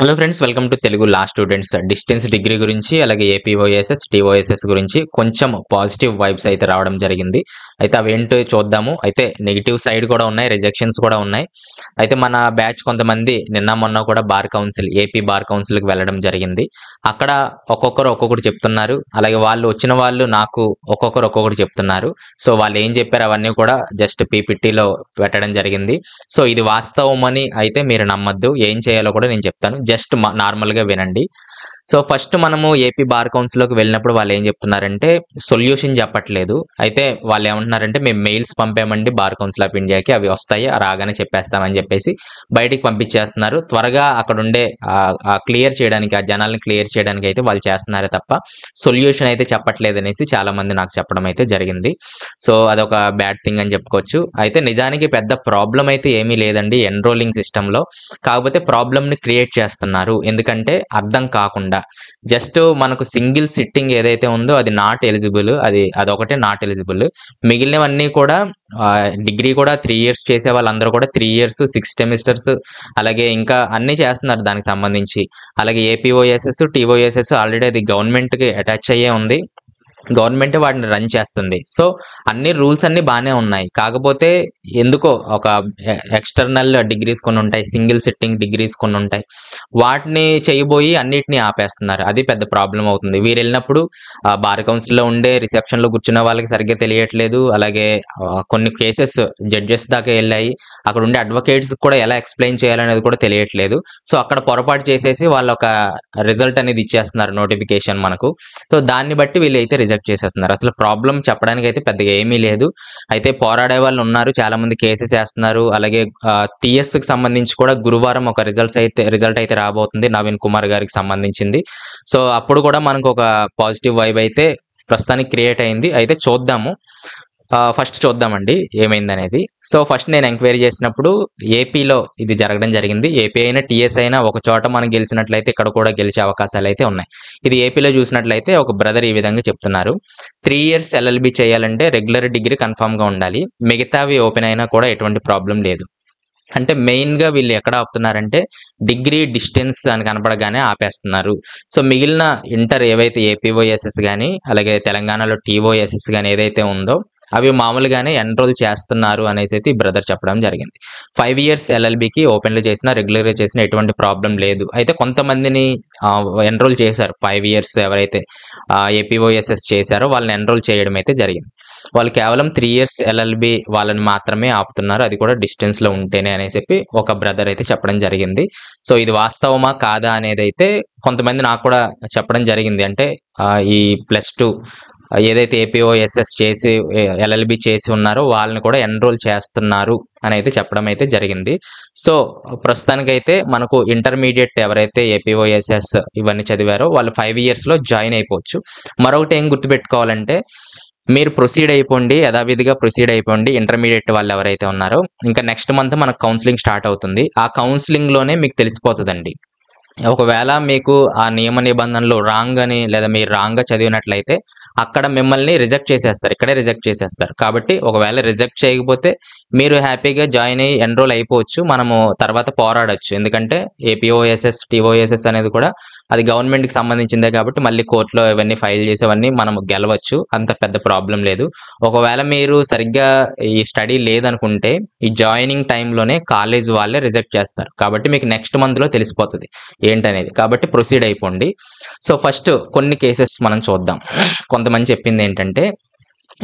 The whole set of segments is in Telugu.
Hello friends, welcome to Telugu law students. Distance degree గురించి అలాగే ఏపీఓఎస్ఎస్ టీఓఎస్ఎస్ గురించి కొంచెం పాజిటివ్ వైబ్స్ అయితే రావడం జరిగింది. అయితే అవేంటో చూద్దాము. అయితే నెగిటివ్ సైడ్ కూడా ఉన్నాయి, రిజెక్షన్స్ కూడా ఉన్నాయి. అయితే మన బ్యాచ్ కొంతమంది నిన్న మొన్న కూడా ఏపీ బార్ కౌన్సిల్కి వెళ్ళడం జరిగింది. అక్కడ ఒక్కొక్కరు చెప్తున్నారు. అలాగే వాళ్ళు వచ్చిన వాళ్ళు నాకు ఒక్కొక్కరు చెప్తున్నారు. సో వాళ్ళు ఏం చెప్పారు అవన్నీ కూడా జస్ట్ పీపీటీలో పెట్టడం జరిగింది. సో ఇది వాస్తవం అని అయితే మీరు నమ్మద్దు. ఏం చేయాలో కూడా నేను చెప్తాను. జస్ట్ నార్మల్గా వినండి. సో ఫస్ట్ మనము ఏపీ బార్ కౌన్సిల్లోకి వెళ్ళినప్పుడు వాళ్ళు ఏం చెప్తున్నారంటే సొల్యూషన్ చెప్పట్లేదు. అయితే వాళ్ళు ఏమంటున్నారంటే మేము మెయిల్స్ పంపామండి బార్ కౌన్సిల్ ఆఫ్ ఇండియాకి, అవి వస్తాయి, రాగానే చెప్పేస్తామని చెప్పేసి బయటికి పంపించేస్తున్నారు. త్వరగా అక్కడ ఉండే క్లియర్ చేయడానికి, ఆ జనాల్ని క్లియర్ చేయడానికి అయితే వాళ్ళు చేస్తున్నారే తప్ప సొల్యూషన్ అయితే చెప్పట్లేదు అనేసి చాలా మంది నాకు చెప్పడం అయితే జరిగింది. సో అదొక బ్యాడ్ థింగ్ అని చెప్పుకోవచ్చు. అయితే నిజానికి పెద్ద ప్రాబ్లం అయితే ఏమీ లేదండి ఎన్రోలింగ్ సిస్టంలో. కాకపోతే ప్రాబ్లమ్ని క్రియేట్ చేస్తున్నారు. ఎందుకంటే అర్థం కాకుండా జస్ట్ మనకు సింగిల్ సిట్టింగ్ ఏదైతే ఉందో అది నాట్ ఎలిజిబుల్, అదొకటే నాట్ ఎలిజిబుల్. మిగిలినవన్నీ కూడా డిగ్రీ కూడా 3 years చేసే వాళ్ళందరూ కూడా 3 years 6 సెమిస్టర్స్ అలాగే ఇంకా అన్నీ చేస్తున్నారు దానికి సంబంధించి. అలాగే ఏపీఓఎస్ఎస్ టీఓఎస్ఎస్ ఆల్రెడీ అది గవర్నమెంట్కి అటాచ్ అయ్యే ఉంది, గవర్నమెంట్ వాటిని రన్ చేస్తుంది. సో అన్ని రూల్స్ అన్ని బాగానే ఉన్నాయి. కాకపోతే ఎందుకో ఒక ఎక్స్టర్నల్ డిగ్రీస్ కొన్ని ఉంటాయి, సింగిల్ సిట్టింగ్ డిగ్రీస్ కొన్ని ఉంటాయి, వాటిని చేయబోయి అన్నిటిని ఆపేస్తున్నారు. అది పెద్ద ప్రాబ్లం అవుతుంది. వీరు వెళ్ళినప్పుడు బార్ కౌన్సిల్లో ఉండే రిసెప్షన్లో కూర్చున్న వాళ్ళకి సరిగ్గా తెలియట్లేదు. అలాగే కొన్ని కేసెస్ జడ్జెస్ దాకా వెళ్ళాయి. అక్కడ ఉండే అడ్వకేట్స్ కూడా ఎలా ఎక్స్ప్లెయిన్ చేయాలనేది కూడా తెలియట్లేదు. సో అక్కడ పొరపాటు చేసేసి వాళ్ళు ఒక రిజల్ట్ అనేది ఇచ్చేస్తున్నారు, నోటిఫికేషన్ మనకు. సో దాన్ని బట్టి వీళ్ళు అయితే రిజెక్ట్ చేసేస్తున్నారు. అసలు ప్రాబ్లం చెప్పడానికి అయితే పెద్దగా ఏమీ లేదు. అయితే పోరాడే వాళ్ళు ఉన్నారు, చాలా మంది కేసెస్ వేస్తున్నారు. అలాగే టీఎస్కి సంబంధించి కూడా గురువారం ఒక రిజల్ట్ అయితే రాబోతుంది, నవీన్ కుమార్ గారికి సంబంధించింది. సో అప్పుడు కూడా మనకు ఒక పాజిటివ్ వైబ్ అయితే ప్రస్తుతానికి క్రియేట్ అయింది. అయితే ఫస్ట్ చూద్దామండి ఏమైందనేది. సో ఫస్ట్ నేను ఎంక్వైరీ చేసినప్పుడు ఏపీలో ఇది జరగడం జరిగింది. ఏపీ అయినా టీఎస్ అయినా ఒక చోట మనం గెలిచినట్లయితే ఇక్కడ కూడా గెలిచే అవకాశాలు అయితే ఉన్నాయి. ఇది ఏపీలో చూసినట్లయితే ఒక బ్రదర్ ఈ విధంగా చెప్తున్నారు. 3 years ఎల్ఎల్బి చేయాలంటే రెగ్యులర్ డిగ్రీ కన్ఫామ్గా ఉండాలి, మిగతావి ఓపెన్ అయినా కూడా ఎటువంటి ప్రాబ్లం లేదు. అంటే మెయిన్గా వీళ్ళు ఎక్కడ ఆపుతున్నారంటే డిగ్రీ డిస్టెన్స్ అని కనపడగానే ఆపేస్తున్నారు. సో మిగిలిన ఇంటర్ ఏవైతే ఏపీఓఎస్ఎస్ కానీ అలాగే తెలంగాణలో టీఓఎస్ఎస్ కానీ ఏదైతే ఉందో అవి మామూలుగానే ఎన్రోల్ చేస్తున్నారు అనేసి అయితే ఈ బ్రదర్ చెప్పడం జరిగింది. 5 years ఎల్ఎల్బికి ఓపెన్లో చేసినా రెగ్యులర్గా చేసినా ఎటువంటి ప్రాబ్లం లేదు. అయితే కొంతమందిని ఎన్రోల్ చేశారు. 5 years ఎవరైతే ఏపీఓఎస్ఎస్ చేశారో వాళ్ళని ఎన్రోల్ చేయడం అయితే జరిగింది. వాళ్ళు కేవలం 3 years ఎల్ఎల్బి వాళ్ళని మాత్రమే ఆపుతున్నారు, అది కూడా డిస్టెన్స్లో ఉంటేనే అనేసి చెప్పి ఒక బ్రదర్ అయితే చెప్పడం జరిగింది. సో ఇది వాస్తవమా కాదా అనేది అయితే కొంతమంది నాకు కూడా చెప్పడం జరిగింది. అంటే ఈ +2 ఏదైతే ఏపీఓఎస్ఎస్ చేసి ఎల్ఎల్బి చేసి ఉన్నారో వాళ్ళని కూడా ఎన్రోల్ చేస్తున్నారు అని అయితే చెప్పడం అయితే జరిగింది. సో ప్రస్తుతానికైతే మనకు ఇంటర్మీడియట్ ఎవరైతే ఏపీఓఎస్ఎస్ ఇవన్నీ చదివారో వాళ్ళు 5 yearsలో జాయిన్ అయిపోవచ్చు. మరొకటి ఏం గుర్తుపెట్టుకోవాలంటే మీరు యథావిధిగా ప్రొసీడ్ అయిపోండి. ఇంటర్మీడియట్ వాళ్ళు ఎవరైతే ఉన్నారో ఇంకా నెక్స్ట్ మంత్ మనకు కౌన్సిలింగ్ స్టార్ట్ అవుతుంది. ఆ కౌన్సిలింగ్లోనే మీకు తెలిసిపోతుందండి. ఒకవేళ మీకు ఆ నియమ నిబంధనలు రాంగ్ అని లేదా మీరు రాంగ్గా చదివినట్లయితే అక్కడ మిమ్మల్ని రిజెక్ట్ చేసేస్తారు, ఇక్కడే రిజెక్ట్ చేసేస్తారు. కాబట్టి ఒకవేళ రిజెక్ట్ చేయకపోతే మీరు హ్యాపీగా జాయిన్ అయ్యి ఎన్రోల్ అయిపోవచ్చు. మనము తర్వాత పోరాడొచ్చు. ఎందుకంటే ఏపీఓఎస్ఎస్ టీఓఎస్ఎస్ అనేది కూడా అది గవర్నమెంట్కి సంబంధించిందే కాబట్టి మళ్ళీ కోర్టులో ఇవన్నీ ఫైల్ చేసేవన్నీ మనం గెలవచ్చు, అంత పెద్ద ప్రాబ్లం లేదు. ఒకవేళ మీరు సరిగ్గా ఈ స్టడీ లేదనుకుంటే ఈ జాయినింగ్ టైంలోనే కాలేజ్ వాళ్ళే రిజెక్ట్ చేస్తారు. కాబట్టి మీకు నెక్స్ట్ మంత్లో తెలిసిపోతుంది ఏంటనేది. కాబట్టి ప్రొసీడ్ అయిపోండి. సో ఫస్ట్ కొన్ని కేసెస్ మనం చూద్దాం. కొంతమంది చెప్పింది ఏంటంటే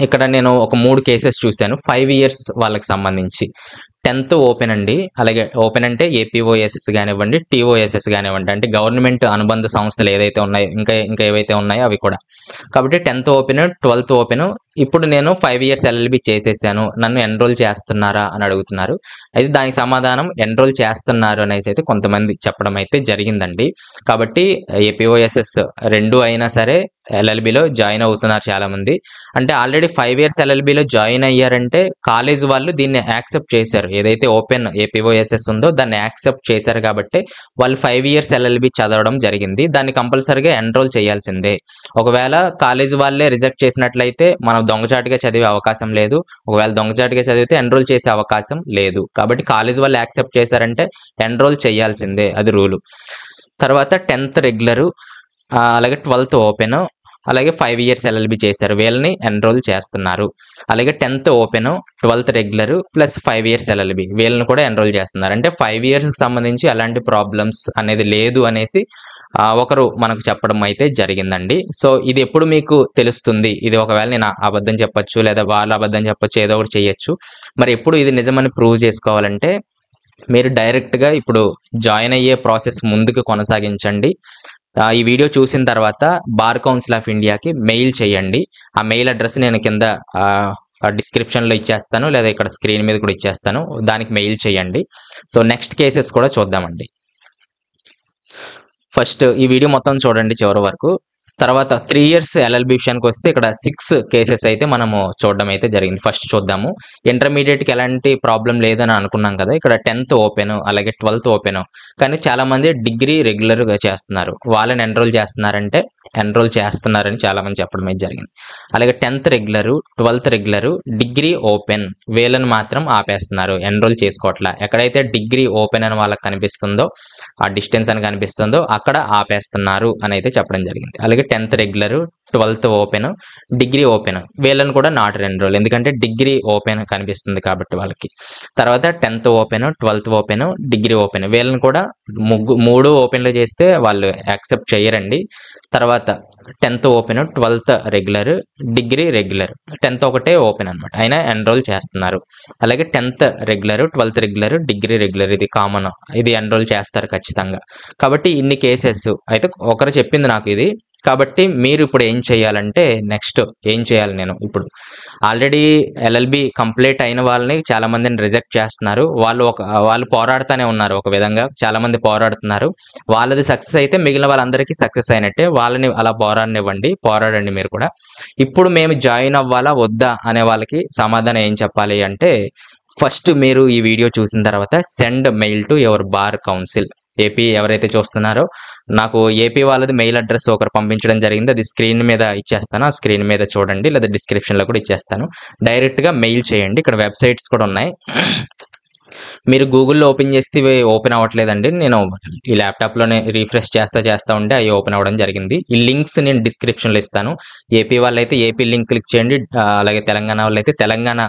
ఇక్కడ నేను ఒక 3 కేసెస్ చూశాను 5 years వాళ్ళకి సంబంధించి. 10th ఓపెన్ అండి. అలాగే ఓపెన్ అంటే ఏపీఓఎస్ఎస్ కానివ్వండి, టీఓఎస్ఎస్ కానివ్వండి, అంటే గవర్నమెంట్ అనుబంధ సంస్థలు ఏదైతే ఉన్నాయో ఇంకా ఏవైతే ఉన్నాయో అవి కూడా. కాబట్టి 10th ఓపెన్ 12th ఓపెన్. ఇప్పుడు నేను 5 years ఎల్ఎల్బి చేసేసాను, నన్ను ఎన్రోల్ చేస్తున్నారా అని అడుగుతున్నారు. అయితే దానికి సమాధానం ఎన్రోల్ చేస్తున్నారు అనేసి అయితే కొంతమంది చెప్పడం అయితే జరిగిందండి. కాబట్టి ఏపీఓఎస్ఎస్ 2 అయినా సరే ఎల్ఎల్బిలో జాయిన్ అవుతున్నారు చాలామంది. అంటే ఆల్రెడీ 5 years ఎల్ఎల్బిలో జాయిన్ అయ్యారంటే కాలేజ్ వాళ్ళు దీన్ని యాక్సెప్ట్ చేశారు. ఏదైతే ఓపెన్ ఏపీఓఎస్ఎస్ ఉందో దాన్ని యాక్సెప్ట్ చేశారు కాబట్టి వాళ్ళు 5 years ఎల్ఎల్బి చదవడం జరిగింది. దాన్ని కంపల్సరీగా ఎన్రోల్ చేయాల్సిందే. ఒకవేళ కాలేజ్ వాళ్ళే రిజెక్ట్ చేసినట్లయితే మనం దొంగచాటుగా చదివే అవకాశం లేదు. ఒకవేళ దొంగచాటుగా చదివితే ఎన్రోల్ చేసే అవకాశం లేదు. కాబట్టి కాలేజ్ వాళ్ళు యాక్సెప్ట్ చేశారంటే ఎన్రోల్ చేయాల్సిందే, అది రూలు. తర్వాత 10th రెగ్యులరు, అలాగే 12th ఓపెన్, అలాగే 5 ఇయర్స్ ఎల్ఎల్బి చేశారు, వీళ్ళని ఎన్రోల్ చేస్తున్నారు. అలాగే 10th open, 12th regular plus 5 years LLB వీళ్ళని కూడా ఎన్రోల్ చేస్తున్నారు. అంటే 5 ఇయర్స్కి సంబంధించి ఎలాంటి ప్రాబ్లమ్స్ అనేది లేదు అనేసి ఒకరు మనకు చెప్పడం అయితే జరిగిందండి. సో ఇది ఎప్పుడు మీకు తెలుస్తుంది, ఇది ఒకవేళ నేను అబద్ధం చెప్పొచ్చు లేదా వాళ్ళు అబద్ధం చెప్పొచ్చు, ఏదో ఒకటి చేయొచ్చు. మరి ఎప్పుడు ఇది నిజమని ప్రూవ్ చేసుకోవాలంటే మీరు డైరెక్ట్గా ఇప్పుడు జాయిన్ అయ్యే ప్రాసెస్ ముందుకు కొనసాగించండి. ఈ వీడియో చూసిన తర్వాత బార్ కౌన్సిల్ ఆఫ్ ఇండియాకి మెయిల్ చేయండి. ఆ మెయిల్ అడ్రస్ నేను కింద డిస్క్రిప్షన్లో ఇచ్చేస్తాను, లేదా ఇక్కడ స్క్రీన్ మీద కూడా ఇచ్చేస్తాను, దానికి మెయిల్ చేయండి. సో నెక్స్ట్ కేసెస్ కూడా చూద్దామండి. ఫస్ట్ ఈ వీడియో మొత్తం చూడండి చివరి వరకు. తర్వాత 3 ఇయర్స్ ఎల్ఎల్బి విషయానికి వస్తే ఇక్కడ 6 కేసెస్ అయితే మనము చూడడం అయితే జరిగింది. ఫస్ట్ చూద్దాము. ఇంటర్మీడియట్కి ఎలాంటి ప్రాబ్లం లేదని అనుకున్నాం కదా, ఇక్కడ 10th ఓపెన్ అలాగే 12th ఓపెన్, కానీ చాలామంది డిగ్రీ రెగ్యులర్గా చేస్తున్నారు, వాళ్ళని ఎన్రోల్ చేస్తున్నారని చాలామంది చెప్పడం అయితే జరిగింది. అలాగే 10th regular, 12th regular, degree open వీళ్ళని మాత్రం ఆపేస్తున్నారు, ఎన్రోల్ చేసుకోవట్లా. ఎక్కడైతే డిగ్రీ ఓపెన్ అని వాళ్ళకి కనిపిస్తుందో, ఆ డిస్టెన్స్ అని కనిపిస్తుందో అక్కడ ఆపేస్తున్నారు అని అయితే చెప్పడం జరిగింది. అలాగే 10th regular, 12th open, degree open వీళ్ళని కూడా నాట్ ఎన్రోల్, ఎందుకంటే డిగ్రీ ఓపెన్ కనిపిస్తుంది కాబట్టి వాళ్ళకి. తర్వాత 10th open, 12th open, degree open వీళ్ళని కూడా 3 ఓపెన్లు చేస్తే వాళ్ళు యాక్సెప్ట్ చేయరండి. తర్వాత 10th open, 12th regular, degree regular, 10th ఒకటే ఓపెన్ అనమాట, అయినా ఎన్రోల్ చేస్తున్నారు. అలాగే 10th regular, 12th regular, degree regular ఇది కామన్, ఇది ఎన్రోల్ చేస్తారు ఖచ్చితంగా. కాబట్టి ఇన్ని కేసెస్ అయితే ఒకరు చెప్పింది నాకు ఇది. కాబట్టి మీరు ఇప్పుడు ఏం చేయాలంటే, నెక్స్ట్ ఏం చేయాలి, నేను ఇప్పుడు ఆల్రెడీ ఎల్ఎల్బి కంప్లీట్ అయిన వాళ్ళని చాలామందిని రిజెక్ట్ చేస్తున్నారు. వాళ్ళు పోరాడుతూనే ఉన్నారు, ఒక విధంగా చాలామంది పోరాడుతున్నారు. వాళ్ళది సక్సెస్ అయితే మిగిలిన వాళ్ళందరికీ సక్సెస్ అయినట్టే, వాళ్ళని అలా పోరాడండి మీరు కూడా. ఇప్పుడు మేము జాయిన్ అవ్వాలా వద్దా అనే వాళ్ళకి సమాధానం ఏం చెప్పాలి అంటే, ఫస్ట్ మీరు ఈ వీడియో చూసిన తర్వాత send mail to your bar council. AP ఎవరైతే చూస్తున్నారో, నాకు ఏపీ వాళ్ళది మెయిల్ అడ్రస్ ఒకరు పంపించడం జరిగింది, అది స్క్రీన్ మీద ఇచ్చేస్తాను, ఆ స్క్రీన్ మీద చూడండి, లేదా డిస్క్రిప్షన్లో కూడా ఇచ్చేస్తాను. డైరెక్ట్గా మెయిల్ చేయండి. ఇక్కడ వెబ్సైట్స్ కూడా ఉన్నాయి, మీరు గూగుల్లో ఓపెన్ చేస్తే ఇవి ఓపెన్ అవ్వట్లేదండి. నేను ఈ ల్యాప్టాప్లోనే రీఫ్రెష్ చేస్తా ఉంటే అవి ఓపెన్ అవ్వడం జరిగింది. ఈ లింక్స్ నేను డిస్క్రిప్షన్లో ఇస్తాను. ఏపీ వాళ్ళైతే ఏపీ లింక్ క్లిక్ చేయండి, అలాగే తెలంగాణ వాళ్ళైతే తెలంగాణ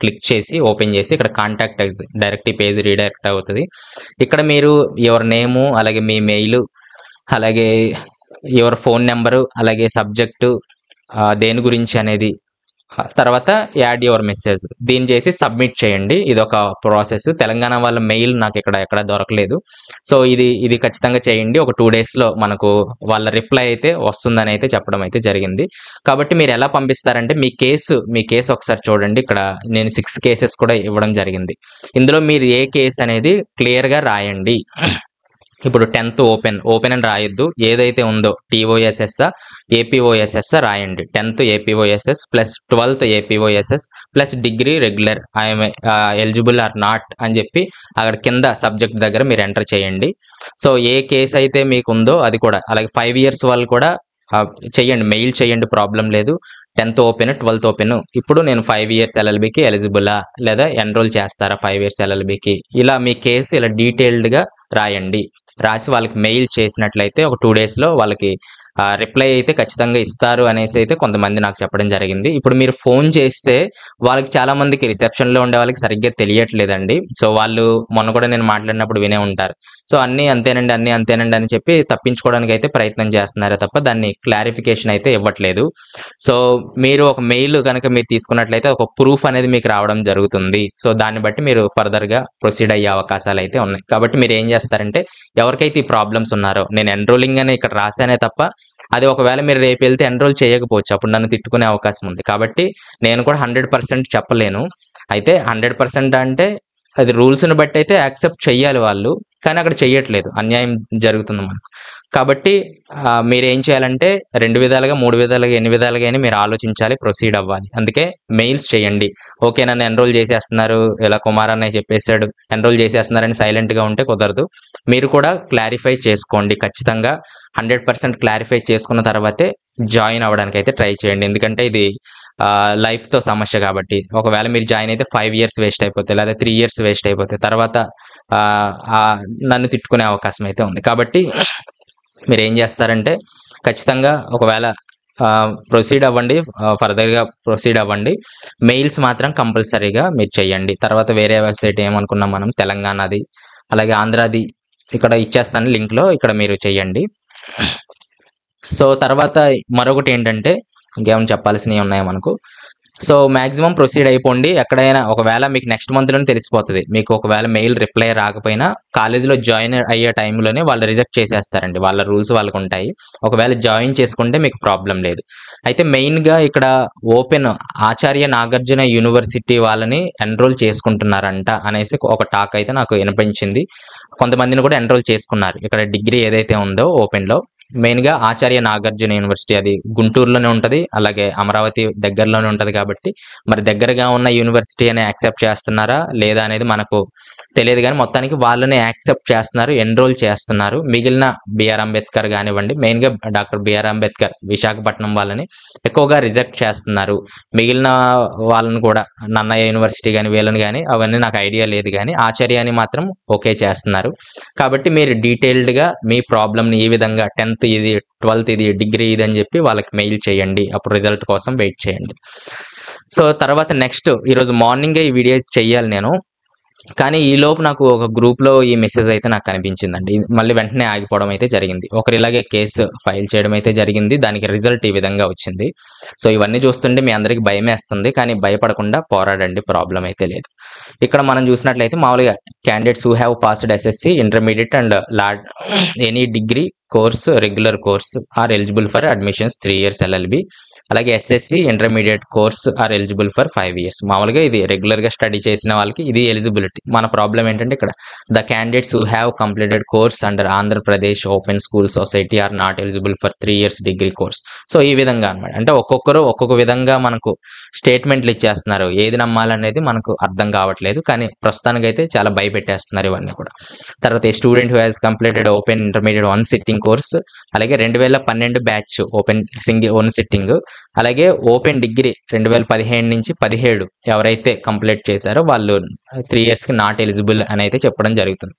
క్లిక్ చేసి ఓపెన్ చేసి ఇక్కడ కాంటాక్ట్ డైరెక్ట్ ఈ పేజ్ రీడైరెక్ట్ అవుతుంది. ఇక్కడ మీరు యువర్ నేము, అలాగే మీ మెయిల్, అలాగే యువర్ ఫోన్ నెంబరు, అలాగే సబ్జెక్టు దేని గురించి అనేది, తర్వాత యాడ్ యువర్ మెసేజ్ దీన్ని చేసి సబ్మిట్ చేయండి. ఇది ఒక ప్రాసెస్. తెలంగాణ వాళ్ళ మెయిల్ నాకు ఎక్కడ దొరకలేదు. సో ఇది ఖచ్చితంగా చేయండి. ఒక 2 డేస్లో మనకు వాళ్ళ రిప్లై అయితే వస్తుందని అయితే చెప్పడం అయితే జరిగింది. కాబట్టి మీరు ఎలా పంపిస్తారంటే, మీ కేసు ఒకసారి చూడండి. ఇక్కడ నేను 6 కేసెస్ కూడా ఇవ్వడం జరిగింది. ఇందులో మీరు ఏ కేసు అనేది క్లియర్గా రాయండి. ఇప్పుడు 10th ఓపెన్ అని రాయొద్దు, ఏదైతే ఉందో టీఓఎస్ఎస్ ఏపీఓఎస్ఎస్ రాయండి. 10th APOSS plus 12th APOSS plus degree regular I'm eligible are not అని చెప్పి అక్కడ కింద సబ్జెక్ట్ దగ్గర మీరు ఎంటర్ చేయండి. సో ఏ కేసు అయితే మీకు ఉందో అది కూడా, అలాగే 5 ఇయర్స్ వాళ్ళు కూడా చెయ్యండి, మెయిల్ చేయండి, ప్రాబ్లం లేదు. 10th ఓపెన్, 12th ఓపెన్, ఇప్పుడు నేను 5 ఇయర్స్ ఎల్ఎల్బికి ఎలిజిబులా లేదా ఎన్రోల్ చేస్తారా 5 ఇయర్స్ ఎల్ఎల్బికి, ఇలా మీ కేసు ఇలా డీటెయిల్డ్గా రాయండి. రాసి వాళ్ళకి మెయిల్ చేసినట్లయితే ఒక 2 డేస్లో వాళ్ళకి రిప్లై అయితే ఖచ్చితంగా ఇస్తారు అనేసి అయితే కొంతమంది నాకు చెప్పడం జరిగింది. ఇప్పుడు మీరు ఫోన్ చేస్తే వాళ్ళకి చాలామందికి రిసెప్షన్లో ఉండే వాళ్ళకి సరిగ్గా తెలియట్లేదండి. సో వాళ్ళు మొన్న కూడా నేను మాట్లాడినప్పుడు వినే ఉంటారు. సో అన్నీ అంతేనండి అని చెప్పి తప్పించుకోవడానికి అయితే ప్రయత్నం చేస్తున్నారే తప్ప దాన్ని క్లారిఫికేషన్ అయితే ఇవ్వట్లేదు. సో మీరు ఒక మెయిల్ కనుక మీరు తీసుకున్నట్లయితే ఒక ప్రూఫ్ అనేది మీకు రావడం జరుగుతుంది. సో దాన్ని బట్టి మీరు ఫర్దర్గా ప్రొసీడ్ అయ్యే అవకాశాలు అయితే ఉన్నాయి. కాబట్టి మీరు ఏం చేస్తారంటే, ఎవరికైతే ఈ ప్రాబ్లమ్స్ ఉన్నారో, నేను ఎన్రోలింగ్ అని ఇక్కడ రాశానే తప్ప అది ఒకవేళ మీరు రేపు వెళ్తే ఎన్రోల్ చేయకపోవచ్చు, అప్పుడు నన్ను తిట్టుకునే అవకాశం ఉంది. కాబట్టి నేను కూడా 100% చెప్పలేను. అయితే 100% అంటే అది రూల్స్ని బట్టి అయితే యాక్సెప్ట్ చెయ్యాలి వాళ్ళు, కానీ అక్కడ చెయ్యట్లేదు, అన్యాయం జరుగుతుంది మనకు. కాబట్టి మీరు ఏం చేయాలంటే 2 విధాలుగా 3 విధాలుగా ఎన్ని విధాలుగా అయినా మీరు ఆలోచించాలి, ప్రొసీడ్ అవ్వాలి. అందుకే మెయిల్స్ చేయండి. ఓకే నన్ను ఎన్రోల్ చేసేస్తున్నారు, ఇలా కుమార్ అన్నయ్య చెప్పేశాడు ఎన్రోల్ చేసేస్తున్నారని సైలెంట్గా ఉంటే కుదరదు. మీరు కూడా క్లారిఫై చేసుకోండి. ఖచ్చితంగా 100% క్లారిఫై చేసుకున్న తర్వాతే జాయిన్ అవ్వడానికి అయితే ట్రై చేయండి. ఎందుకంటే ఇది లైఫ్తో సమస్య కాబట్టి, ఒకవేళ మీరు జాయిన్ అయితే 5 ఇయర్స్ వేస్ట్ అయిపోతాయి, లేదా 3 ఇయర్స్ వేస్ట్ అయిపోతాయి, తర్వాత నన్ను తిట్టుకునే అవకాశం అయితే ఉంది. కాబట్టి మీరు ఏం చేస్తారంటే ఖచ్చితంగా ఒకవేళ ప్రొసీడ్ అవ్వండి, ఫర్దర్‌గా ప్రొసీడ్ అవ్వండి. మెయిల్స్ మాత్రం కంపల్సరీగా మీరు చేయండి. తర్వాత వేరే వెబ్‌సైట్ ఏమనుకున్నాం మనం తెలంగాణది, అలాగే ఆంధ్రాది ఇక్కడ ఇచ్చేస్తాను లింక్‌లో, ఇక్కడ మీరు చేయండి. సో, తర్వాత మరొకటేంటంటే ఇంకేమైనా చెప్పాల్సినయి ఉన్నాయా మనకు? సో, మాక్సిమం ప్రొసీడ్ అయిపోండి. ఎక్కడైనా ఒకవేళ మీకు నెక్స్ట్ మంత్‌లోనే తెలిసిపోతది. మీకు ఒకవేళ మెయిల్ రిప్లై రాకపోయినా కాలేజ్‌లో జాయిన్ అయ్యే టైంలోనే వాళ్ళు రిజెక్ట్ చేసేస్తారండి. వాళ్ళ రూల్స్ వాళ్ళకుంటాయి. ఒకవేళ జాయిన్ చేసుకుంటే మీకు ప్రాబ్లమ్ లేదు. అయితే మెయిన్‌గా ఇక్కడ ఓపెన్ ఆచార్య నాగార్జున యూనివర్సిటీ వాళ్ళని ఎన్రోల్ చేసుకుంటున్నారంట అనేసి ఒక టాక్ అయితే నాకు వినిపించింది. కొంతమందిని కూడా ఎన్రోల్ చేసుకున్నారు. ఇక్కడ డిగ్రీ ఏదైతే ఉందో ఓపెన్‌లో మెయిన్‌గా ఆచార్య నాగార్జున యూనివర్సిటీ అది గుంటూరులోనే ఉంటది. అలాగే అమరావతి దగ్గరలోనే ఉంటది కాబట్టి, మరి దగ్గరగా ఉన్న యూనివర్సిటీ అని యాక్సెప్ట్ చేస్తున్నారా? లేదా అనేది మనకు తెలీదు గానీ, మొత్తానికి వాళ్ళని యాక్సెప్ట్ చేస్తున్నారు. ఎన్రోల్ చేస్తున్నారు. మిగిలిన బీఆర్ అంబేద్కర్ గానివ్వండి, మెయిన్‌గా డాక్టర్ బీఆర్ అంబేద్కర్ విశాఖపట్నం వాళ్ళని ఎక్కువగా రిజెక్ట్ చేస్తున్నారు. మిగిలిన వాళ్ళని కూడా నన్నయ్య యూనివర్సిటీ గాని, వీళ్ళని గాని అవన్నీ నాకు ఐడియా లేదు గానీ, ఆచార్యని మాత్రం ఓకే చేస్తున్నారు. కాబట్టి మీరు డీటెయిల్డ్‌గా మీ ప్రాబ్లమ్‌ని ఈ విధంగా 10థ్ ఇది, 12థ్ ఇది, డిగ్రీ ఇది అని చెప్పి వాళ్ళకి మెయిల్ చేయండి. అప్పుడు రిజల్ట్ కోసం వెయిట్ చేయండి. సో, తర్వాత నెక్స్ట్ ఈరోజు మార్నింగే ఈ వీడియో చెయ్యాలి నేను. కానీ ఈలోపు నాకు ఒక గ్రూప్‌లో ఈ మెసేజ్ అయితే నాకు కనిపించిందండి. ఇది మళ్ళీ వెంటనే ఆగిపోవడం అయితే జరిగింది. ఒకరు ఇలాగే కేసు ఫైల్ చేయడం అయితే జరిగింది. దానికి రిజల్ట్ ఈ విధంగా వచ్చింది. సో, ఇవన్నీ చూస్తుంటే మీ అందరికి భయమేస్తుంది. కానీ భయపడకుండా పోరాడండి. ప్రాబ్లమ్ అయితే లేదు. ఇక్కడ మనం చూసినట్లయితే మామూలుగా candidates who have passed SSC, intermediate and lad any degree course, regular course are eligible for admissions 3 years LLB. అలాగే SSC, intermediate course are eligible for 5 years. మామూలుగా ఇది రెగ్యులర్‌గా స్టడీ చేసిన వాళ్ళకి ఇది ఎలిజిబిలిటీ. మన ప్రాబ్లమ్ ఏంటంటే ఇక్కడ the candidates who have completed course under Andhra Pradesh open school society are not eligible for 3 years degree course. So, ఈ విధంగా అన్నమాట. అంటే ఒక్కొక్కరు ఒక్కొక్క విధంగా మనకు స్టేట్మెంట్లు ఇచ్చేస్తున్నారు. ఏది నమ్మాలనేది మనకు అర్థం కావట్లేదు. కానీ ప్రస్తుతానికైతే చాలా భయపెట్టేస్తున్నారు ఇవన్నీ కూడా. తర్వాత a student who has completed open intermediate 1 sitting course, అలాగే 2012 బ్యాచ్ ఓపెన్ వన్ సిట్టింగ్, అలాగే ఓపెన్ డిగ్రీ 2015 నుంచి 17 ఎవరైతే కంప్లీట్ చేశారో వాళ్ళు 3 ఇయర్స్‌కి నాట్ ఎలిజిబుల్ అని అయితే చెప్పడం జరుగుతుంది.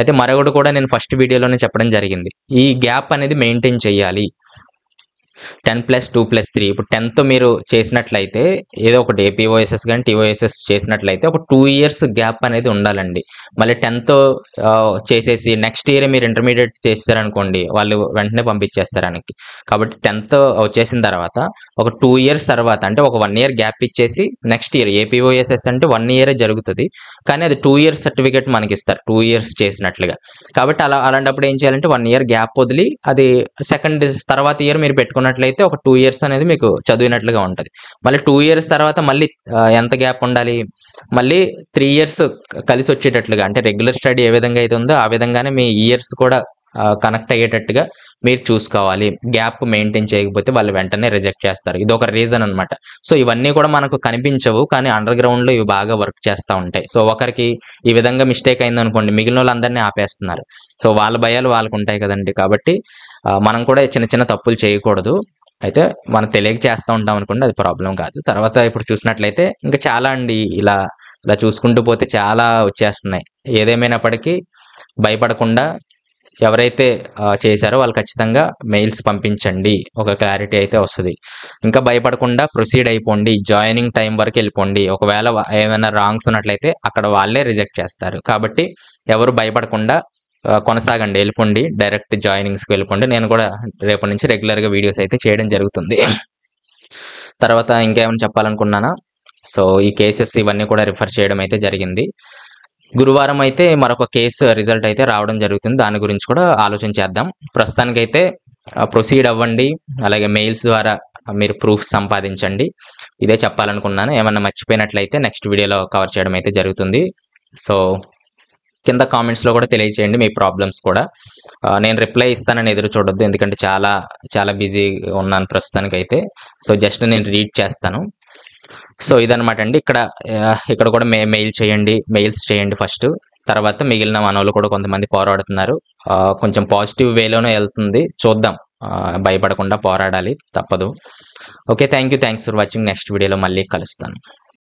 అయితే మరొకటి కూడా నేను ఫస్ట్ వీడియోలోనే చెప్పడం జరిగింది. ఈ గ్యాప్ అనేది మెయింటైన్ చేయాలి. 10+2+3 ఇప్పుడు 10థ్ మీరు చేసినట్లయితే ఏదో ఒకటి ఏపీఓఎస్ఎస్ గాని, టీఓఎస్ఎస్ చేసినట్లయితే ఒక 2 ఇయర్స్ గ్యాప్ అనేది ఉండాలండి. మళ్ళీ 10థ్ చేసేసి నెక్స్ట్ ఇయరే మీరు ఇంటర్మీడియేట్ చేసేసారనుకోండి, వాళ్ళు వెంటనే పంపించేస్తారు వెనక్కి. కాబట్టి 10థ్ వచ్చేసిన తర్వాత ఒక 2 ఇయర్స్ తర్వాత అంటే ఒక 1 ఇయర్ గ్యాప్ ఇచ్చేసి నెక్స్ట్ ఇయర్ ఏపీఓఎస్ఎస్ అంటే 1 ఇయరే జరుగుతది. కానీ అది 2 ఇయర్స్ సర్టిఫికేట్ మనకిస్తారు 2 ఇయర్స్ చేసినట్లుగా. కాబట్టి అలాంటప్పుడు ఏం చేయాలంటే 1 ఇయర్ గ్యాప్ వదిలి అది సెకండ్ తర్వాత ఇయర్ మీరు పెట్టుకున్నట్లయితే ఒక 2 ఇయర్స్ అనేది మీకు చదివినట్లుగా ఉంటది. మళ్ళీ 2 ఇయర్స్ తర్వాత మళ్ళీ ఎంత గ్యాప్ ఉండాలి? మళ్ళీ 3 ఇయర్స్ కలిసి వచ్చేటట్లుగా అంటే రెగ్యులర్ స్టడీ ఏ విధంగా అయితే ఉందో ఆ విధంగానే మీ ఇయర్స్ కూడా కనెక్ట్ అయ్యేటట్టుగా మీరు చూసుకోవాలి. గ్యాప్ మెయింటైన్ చేయకపోతే వాళ్ళు వెంటనే రిజెక్ట్ చేస్తారు. ఇదొక రీజన్ అన్నమాట. సో, ఇవన్నీ కూడా మనకు కనిపించవు. కానీ అండర్ గ్రౌండ్‌లో ఇవి బాగా వర్క్ చేస్తా ఉంటాయి. సో, ఒకరికి ఈ విధంగా మిస్టేక్ అయిందనుకోండి మిగిలినోళ్ళందరిని ఆపేస్తున్నారు. సో, వాళ్ళ భయాలు వాళ్ళకుంటాయి కదండీ! కాబట్టి మనం కూడా చిన్న చిన్న తప్పులు చేయకూడదు. అయితే మనం తెలియక చేస్తా ఉంటాం అనుకోండి అది ప్రాబ్లమ్ కాదు. తర్వాత ఇప్పుడు చూసినట్లయితే ఇంకా చాలా అండి ఇలా చూసుకుంటూ పోతే చాలా వచ్చేస్తున్నాయి. ఏదేమైనప్పటికీ భయపడకుండా ఎవరైతే చేశారో వాళ్ళు ఖచ్చితంగా మెయిల్స్ పంపించండి. ఒక క్లారిటీ అయితే వస్తది. ఇంకా భయపడకుండా ప్రొసీడ్ అయిపోండి. జాయినింగ్ టైం వరకు వెళ్ళిపోండి. ఒకవేళ ఏమైనా రాంగ్స్ ఉన్నట్లయితే అక్కడ వాళ్ళే రిజెక్ట్ చేస్తారు. కాబట్టి ఎవరు భయపడకుండా కొనసాగండి. వెళ్ళిపోండి. డైరెక్ట్ జాయినింగ్స్‌కి వెళ్ళిపోండి. నేను కూడా రేపటి నుంచి రెగ్యులర్‌గా వీడియోస్ అయితే చేయడం జరుగుతుంది. తర్వాత ఇంకేమైనా చెప్పాలనుకున్నానా? సో, ఈ కేసెస్ ఇవన్నీ కూడా రిఫర్ చేయడం అయితే జరిగింది. గురువారం అయితే మరొక కేసు రిజల్ట్ అయితే రావడం జరుగుతుంది. దాని గురించి కూడా ఆలోచన చేద్దాం. ప్రస్తుతానికైతే ప్రొసీడ్ అవ్వండి. అలాగే మెయిల్స్ ద్వారా మీరు ప్రూఫ్స్ సంపాదించండి. ఇదే చెప్పాలనుకున్నాను. ఏమన్నా మర్చిపోయినట్లయితే నెక్స్ట్ వీడియోలో కవర్ చేయడం అయితే జరుగుతుంది. సో, కింద కామెంట్స్‌లో కూడా తెలియజేయండి మీ ప్రాబ్లమ్స్ కూడా. నేను రిప్లై ఇస్తానని ఎదురు చూడొద్దు. ఎందుకంటే చాలా బిజీగా ఉన్నాను ప్రస్తుతానికైతే. సో, జస్ట్ నేను రీడ్ చేస్తాను. సో, ఇదన్నమాట అండి. ఇక్కడ కూడా మెయిల్ చేయండి. మెయిల్స్ చేయండి ఫస్ట్. తర్వాత మిగిలిన మనోళ్ళు కూడా కొంతమంది పోరాడుతున్నారు. కొంచెం పాజిటివ్ వేలోనే వెళ్తుంది. చూద్దాం. భయపడకుండా పోరాడాలి. తప్పదు. Okay. Thanks for watching. Next వీడియోలో మళ్ళీ కలుస్తాను.